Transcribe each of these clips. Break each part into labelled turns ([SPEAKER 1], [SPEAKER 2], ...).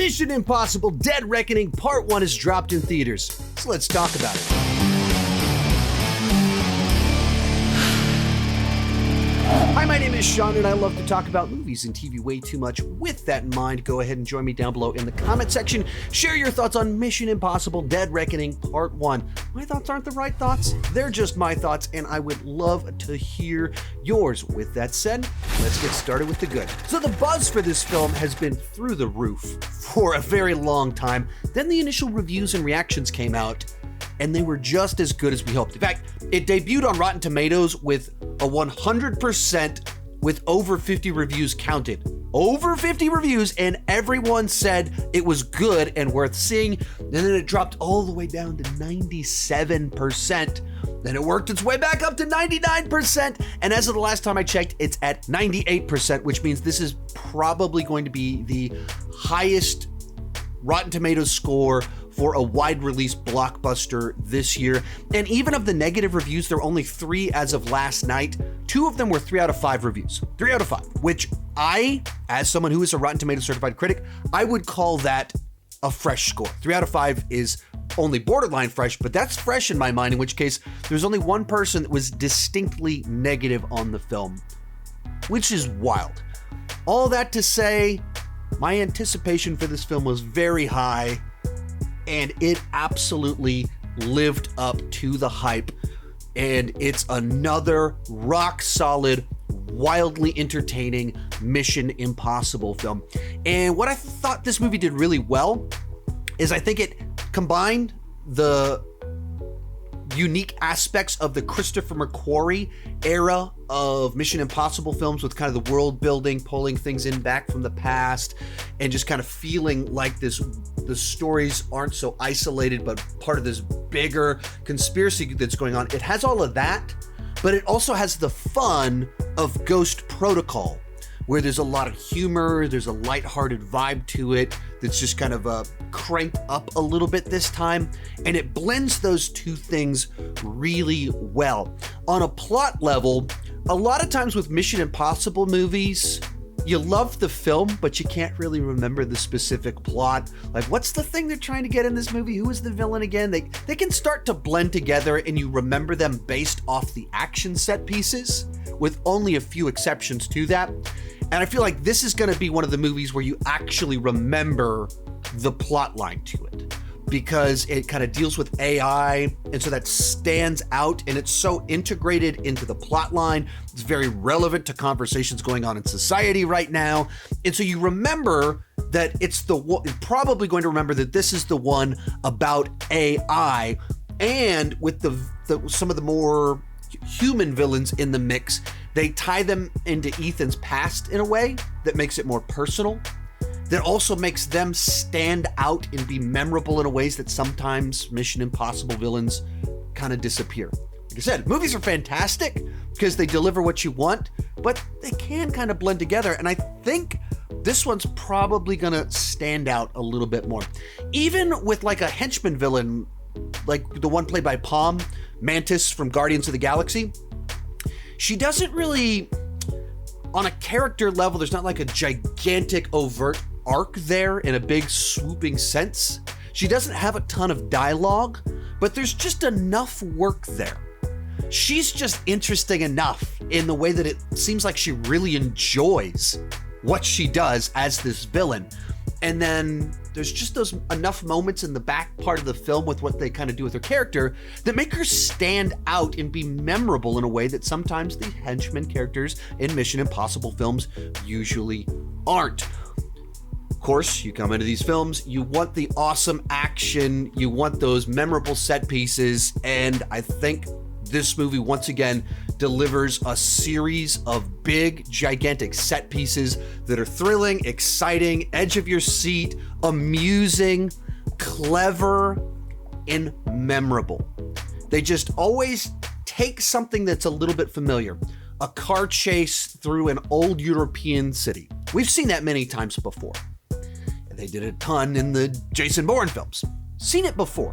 [SPEAKER 1] Mission Impossible Dead Reckoning Part 1 is dropped in theaters. So let's talk about it. Hi, my name is Sean, and I love to talk about movies and TV way too much. With that in mind, go ahead and join me down below in the comment section. Share your thoughts on Mission Impossible Dead Reckoning Part 1. My thoughts aren't the right thoughts. They're just my thoughts, and I would love to hear yours. With that said, let's get started with the good. So the buzz for this film has been through the roof for a very long time. Then the initial reviews and reactions came out, and they were just as good as we hoped. In fact, it debuted on Rotten Tomatoes with a 100% with over 50 reviews counted. Over 50 reviews, and everyone said it was good and worth seeing. And then it dropped all the way down to 97%. Then it worked its way back up to 99%. And as of the last time I checked, it's at 98%, which means this is probably going to be the highest Rotten Tomatoes score for a wide release blockbuster this year. And even of the negative reviews, there were only 3 as of last night. 2 of them were 3 out of 5 reviews. 3 out of 5, which I, as someone who is a Rotten Tomatoes certified critic, I would call that a fresh score. 3 out of 5 is only borderline fresh, but that's fresh in my mind, in which case there's only one person that was distinctly negative on the film, which is wild. All that to say, my anticipation for this film was very high, and it absolutely lived up to the hype. And it's another rock solid, wildly entertaining Mission Impossible film. And what I thought this movie did really well is I think it combined the unique aspects of the Christopher McQuarrie era of Mission Impossible films, with kind of the world building, pulling things in back from the past, and just kind of feeling like the stories aren't so isolated, but part of this bigger conspiracy that's going on. It has all of that, but it also has the fun of Ghost Protocol, where there's a lot of humor, there's a lighthearted vibe to it that's just kind of cranked up a little bit this time, and it blends those two things really well. On a plot level, a lot of times with Mission Impossible movies, you love the film, but you can't really remember the specific plot. Like, what's the thing they're trying to get in this movie? Who is the villain again? They can start to blend together, and you remember them based off the action set pieces, with only a few exceptions to that. And I feel like this is going to be one of the movies where you actually remember the plot line to it, because it kind of deals with AI, and so that stands out, and it's so integrated into the plot line. It's very relevant to conversations going on in society right now, and so you remember that it's you're probably going to remember that this is the one about AI, and with some of the more human villains in the mix, they tie them into Ethan's past in a way that makes it more personal, that also makes them stand out and be memorable in ways that sometimes Mission Impossible villains kind of disappear. Like I said, movies are fantastic because they deliver what you want, but they can kind of blend together, and I think this one's probably gonna stand out a little bit more. Even with like a henchman villain, like the one played by Palm, Mantis from Guardians of the Galaxy, she doesn't really, on a character level, there's not like a gigantic overt arc there in a big swooping sense. She doesn't have a ton of dialogue, but there's just enough work there. She's just interesting enough in the way that it seems like she really enjoys what she does as this villain. And then there's just those enough moments in the back part of the film with what they kind of do with her character that make her stand out and be memorable in a way that sometimes the henchman characters in Mission Impossible films usually aren't. Of course, you come into these films, you want the awesome action, you want those memorable set pieces, and I think this movie once again delivers a series of big, gigantic set pieces that are thrilling, exciting, edge of your seat, amusing, clever, and memorable. They just always take something that's a little bit familiar. A car chase through an old European city. We've seen that many times before. And they did a ton in the Jason Bourne films. Seen it before.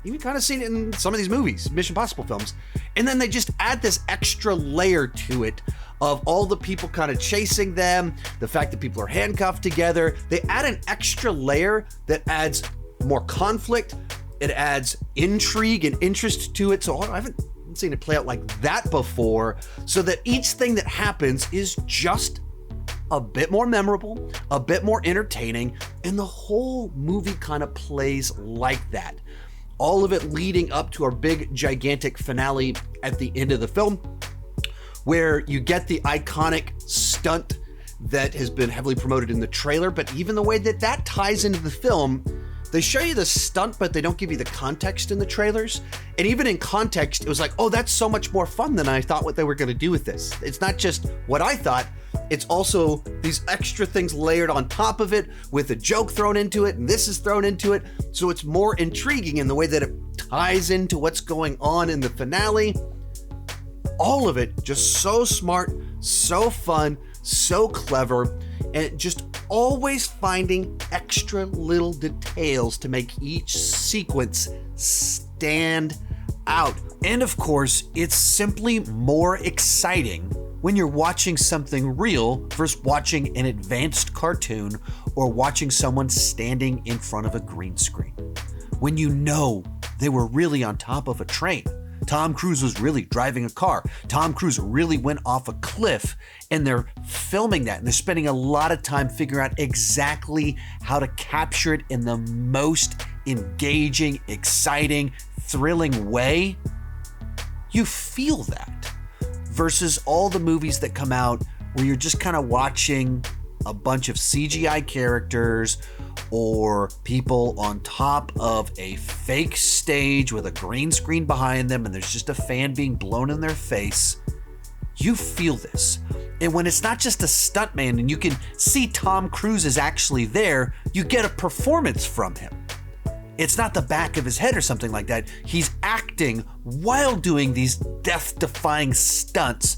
[SPEAKER 1] Even kind of seen it in some of these movies, Mission Impossible films. And then they just add this extra layer to it of all the people kind of chasing them, the fact that people are handcuffed together. They add an extra layer that adds more conflict. It adds intrigue and interest to it. So I haven't seen it play out like that before, so that each thing that happens is just a bit more memorable, a bit more entertaining, and the whole movie kind of plays like that. All of it leading up to our big, gigantic finale at the end of the film, where you get the iconic stunt that has been heavily promoted in the trailer, but even the way that that ties into the film, they show you the stunt, but they don't give you the context in the trailers. And even in context, it was like, oh, that's so much more fun than I thought what they were going to do with this. It's not just what I thought, it's also these extra things layered on top of it with a joke thrown into it, and this is thrown into it. So it's more intriguing in the way that it ties into what's going on in the finale. All of it just so smart, so fun, so clever, and just always finding extra little details to make each sequence stand out. And of course, it's simply more exciting when you're watching something real versus watching an advanced cartoon or watching someone standing in front of a green screen. When you know they were really on top of a train, Tom Cruise was really driving a car, Tom Cruise really went off a cliff, and they're filming that, and they're spending a lot of time figuring out exactly how to capture it in the most engaging, exciting, thrilling way. You feel that. Versus all the movies that come out where you're just kind of watching a bunch of CGI characters or people on top of a fake stage with a green screen behind them, and there's just a fan being blown in their face. You feel this. And when it's not just a stuntman and you can see Tom Cruise is actually there, you get a performance from him. It's not the back of his head or something like that. He's acting while doing these death-defying stunts.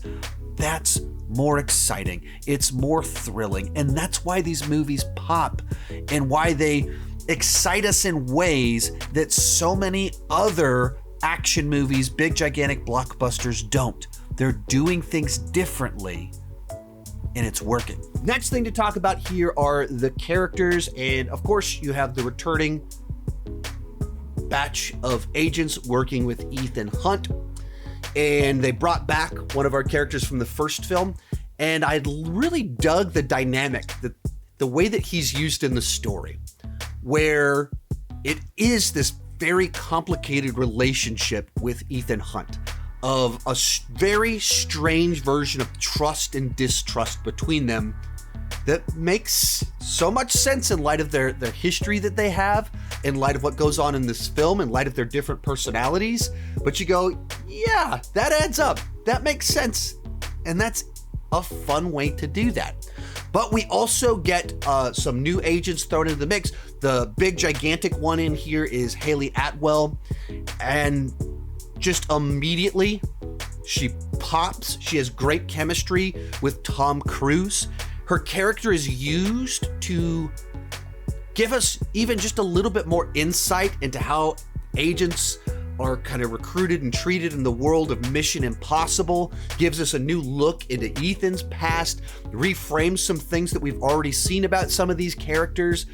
[SPEAKER 1] That's more exciting. It's more thrilling. And that's why these movies pop and why they excite us in ways that so many other action movies, big, gigantic blockbusters don't. They're doing things differently, and it's working. Next thing to talk about here are the characters. And of course, you have the returning batch of agents working with Ethan Hunt, and they brought back one of our characters from the first film, and I really dug the dynamic, the way that he's used in the story, where it is this very complicated relationship with Ethan Hunt of a very strange version of trust and distrust between them that makes so much sense in light of their history that they have, in light of what goes on in this film, in light of their different personalities. But you go, yeah, that adds up. That makes sense. And that's a fun way to do that. But we also get some new agents thrown into the mix. The big, gigantic one in here is Hayley Atwell. And just immediately, she pops. She has great chemistry with Tom Cruise. Her character is used to give us even just a little bit more insight into how agents are kind of recruited and treated in the world of Mission Impossible, gives us a new look into Ethan's past, reframes some things that we've already seen about some of these characters,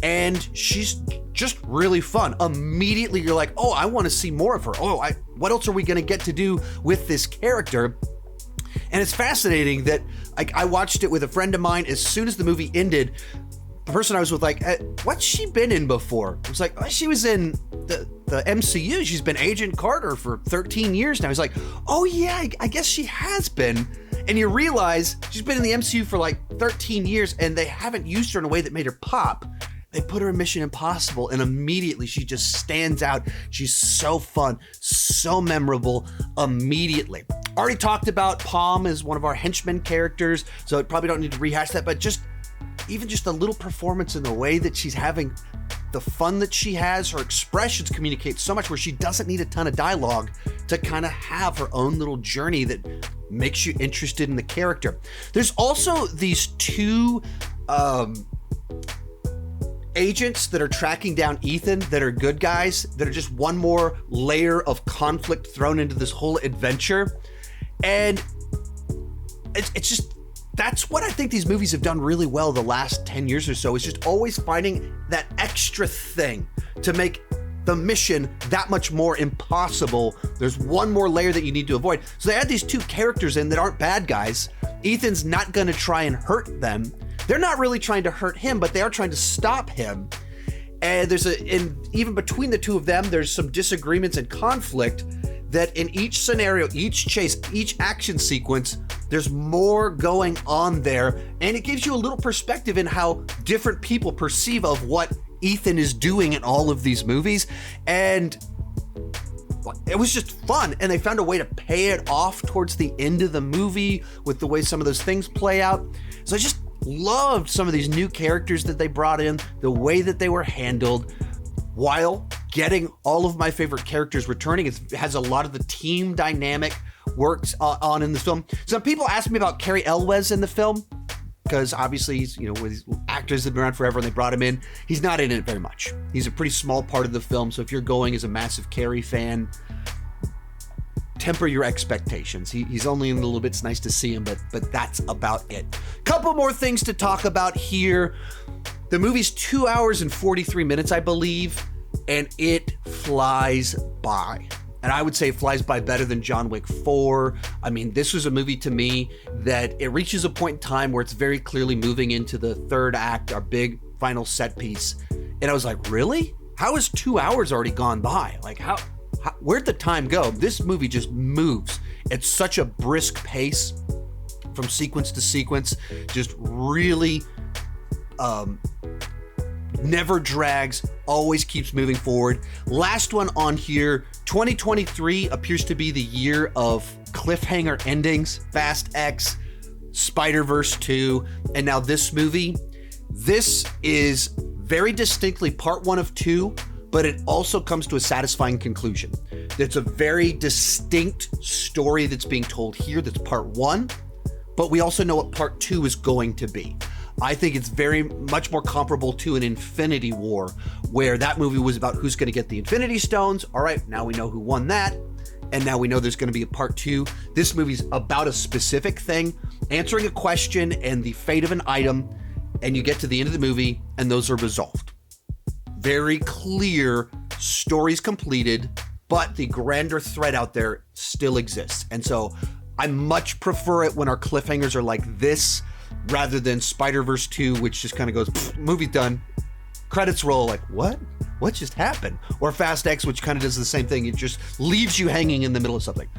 [SPEAKER 1] and she's just really fun. Immediately you're like, oh, I want to see more of her. Oh, what else are we going to get to do with this character? And it's fascinating that I watched it with a friend of mine. As soon as the movie ended, the person I was with, like, what's she been in before? It was like, oh, she was in the MCU. She's been Agent Carter for 13 years now. He's like, oh yeah, I guess she has been. And you realize she's been in the MCU for like 13 years and they haven't used her in a way that made her pop. They put her in Mission Impossible and immediately she just stands out. She's so fun, so memorable immediately. Already talked about Palm as one of our henchmen characters, so I probably don't need to rehash that, but even just a little performance in the way that she's having the fun that she has, her expressions communicate so much where she doesn't need a ton of dialogue to kind of have her own little journey that makes you interested in the character. There's also these two agents that are tracking down Ethan that are good guys, that are just one more layer of conflict thrown into this whole adventure. And it's just, that's what I think these movies have done really well the last 10 years or so, is just always finding that extra thing to make the mission that much more impossible. There's one more layer that you need to avoid. So they add these two characters in that aren't bad guys. Ethan's not gonna try and hurt them. They're not really trying to hurt him, but they are trying to stop him. And even between the two of them, there's some disagreements and conflict that in each scenario, each chase, each action sequence, there's more going on there. And it gives you a little perspective in how different people perceive of what Ethan is doing in all of these movies. And it was just fun. And they found a way to pay it off towards the end of the movie with the way some of those things play out. So I just loved some of these new characters that they brought in, the way that they were handled, while getting all of my favorite characters returning. It has a lot of the team dynamic works on in the film. Some people ask me about Cary Elwes in the film, because obviously he's, with actors that have been around forever and they brought him in. He's not in it very much. He's a pretty small part of the film. So if you're going as a massive Cary fan, temper your expectations. He's only in a little bit. It's nice to see him, but that's about it. Couple more things to talk about here. The movie's 2 hours and 43 minutes, I believe, and it flies by. And I would say it flies by better than John Wick 4. I mean, this was a movie to me that it reaches a point in time where it's very clearly moving into the third act, our big final set piece. And I was like, really? How is 2 hours already gone by? Like, where'd the time go? This movie just moves at such a brisk pace from sequence to sequence, just really never drags, always keeps moving forward. Last one on here, 2023 appears to be the year of cliffhanger endings. Fast X, Spider-Verse 2, and now this movie. This is very distinctly part 1 of 2, but it also comes to a satisfying conclusion. It's a very distinct story that's being told here, that's part 1, but we also know what part 2 is going to be. I think it's very much more comparable to an Infinity War, where that movie was about who's going to get the Infinity Stones. All right, now we know who won that, and now we know there's going to be a part 2. This movie's about a specific thing, answering a question and the fate of an item, and you get to the end of the movie, and those are resolved. Very clear, story's completed, but the grander thread out there still exists. And so I much prefer it when our cliffhangers are like this, rather than Spider-Verse 2, which just kind of goes, movie's done, credits roll, like, what just happened? Or Fast X, which kind of does the same thing. It just leaves you hanging in the middle of something.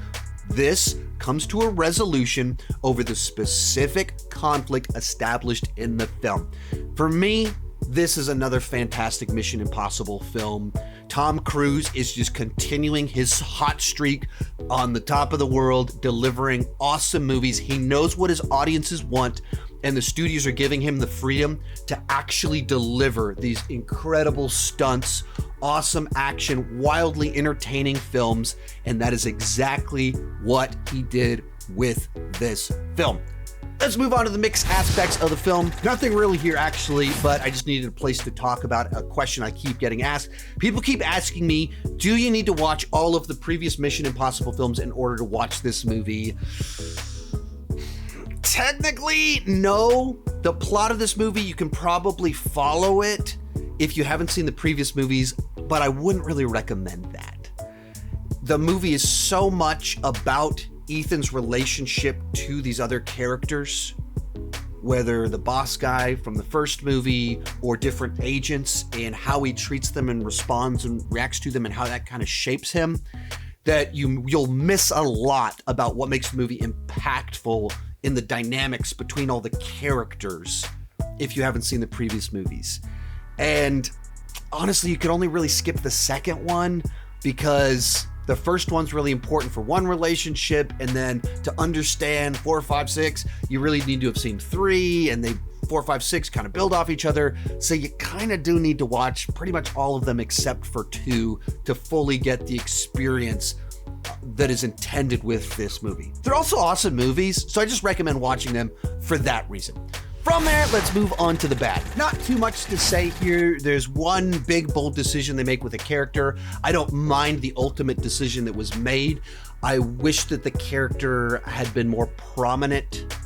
[SPEAKER 1] This comes to a resolution over the specific conflict established in the film. For me, this is another fantastic Mission Impossible film. Tom Cruise is just continuing his hot streak on the top of the world, delivering awesome movies. He knows what his audiences want, and the studios are giving him the freedom to actually deliver these incredible stunts, awesome action, wildly entertaining films, and that is exactly what he did with this film. Let's move on to the mixed aspects of the film. Nothing really here, actually, but I just needed a place to talk about a question I keep getting asked. People keep asking me, do you need to watch all of the previous Mission Impossible films in order to watch this movie? Technically, no. The plot of this movie, you can probably follow it if you haven't seen the previous movies, but I wouldn't really recommend that. The movie is so much about Ethan's relationship to these other characters, whether the boss guy from the first movie or different agents, and how he treats them and responds and reacts to them and how that kind of shapes him, that you'll miss a lot about what makes the movie impactful in the dynamics between all the characters if you haven't seen the previous movies. And honestly, you could only really skip the second one because the first one's really important for one relationship, and then to understand 4, 5, 6, you really need to have seen 3, and 4, 5, 6 kind of build off each other. So you kind of do need to watch pretty much all of them except for 2 to fully get the experience that is intended with this movie. They're also awesome movies, so I just recommend watching them for that reason. From there, let's move on to the bad. Not too much to say here. There's one big, bold decision they make with a character. I don't mind the ultimate decision that was made. I wish that the character had been more prominent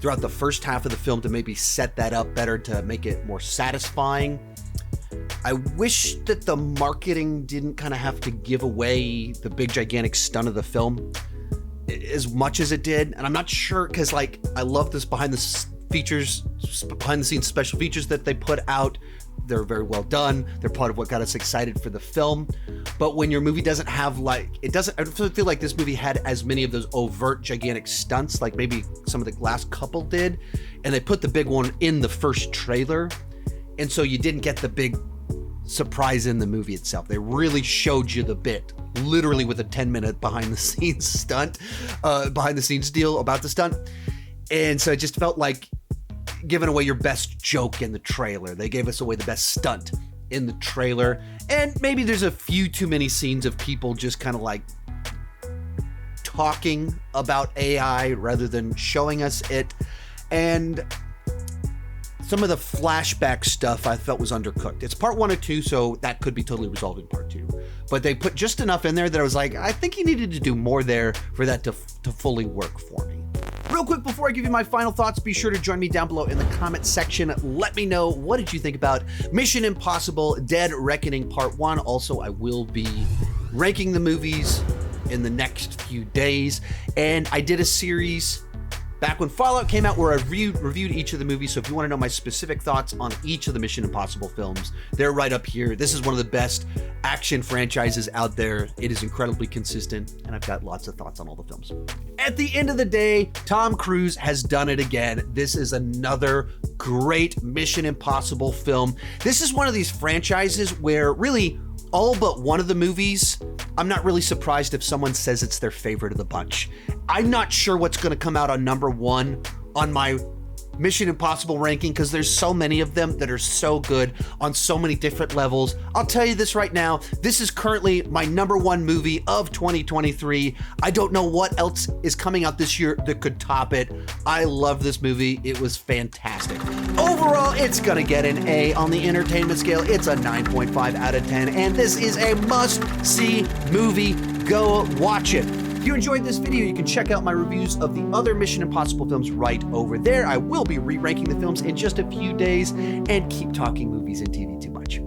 [SPEAKER 1] throughout the first half of the film to maybe set that up better to make it more satisfying. I wish that the marketing didn't kind of have to give away the big gigantic stunt of the film as much as it did. And I'm not sure, because like I love this behind the scenes special features that they put out. They're very well done. They're part of what got us excited for the film. But when your movie doesn't have I don't feel like this movie had as many of those overt gigantic stunts like maybe some of the last couple did. And they put the big one in the first trailer. And so you didn't get the big surprise in the movie itself. They really showed you the bit, literally with a 10-minute behind the scenes deal about the stunt. And so it just felt like giving away your best joke in the trailer. They gave us away the best stunt in the trailer. And maybe there's a few too many scenes of people just kind of like talking about AI rather than showing us it. And some of the flashback stuff I felt was undercooked. It's part 1 or 2, so that could be totally resolved in part 2. But they put just enough in there that I was like, I think you needed to do more there for that to fully work for me. Real quick, before I give you my final thoughts, be sure to join me down below in the comment section. Let me know, what did you think about Mission Impossible Dead Reckoning Part 1? Also, I will be ranking the movies in the next few days. And I did a series back when Fallout came out where I reviewed each of the movies. So if you want to know my specific thoughts on each of the Mission Impossible films, they're right up here. This is one of the best action franchises out there. It is incredibly consistent, and I've got lots of thoughts on all the films. At the end of the day, Tom Cruise has done it again. This is another great Mission Impossible film. This is one of these franchises where really all but one of the movies, I'm not really surprised if someone says it's their favorite of the bunch. I'm not sure what's going to come out on number 1 on my Mission Impossible ranking because there's so many of them that are so good on so many different levels. I'll tell you this right now, this is currently my number 1 movie of 2023. I don't know what else is coming out this year that could top it. I love this movie. It was fantastic. Overall, it's gonna get an A on the entertainment scale. It's a 9.5 out of 10, and this is a must-see movie. Go watch it. If you enjoyed this video, you can check out my reviews of the other Mission Impossible films right over there. I will be re-ranking the films in just a few days, and keep talking movies and TV too much.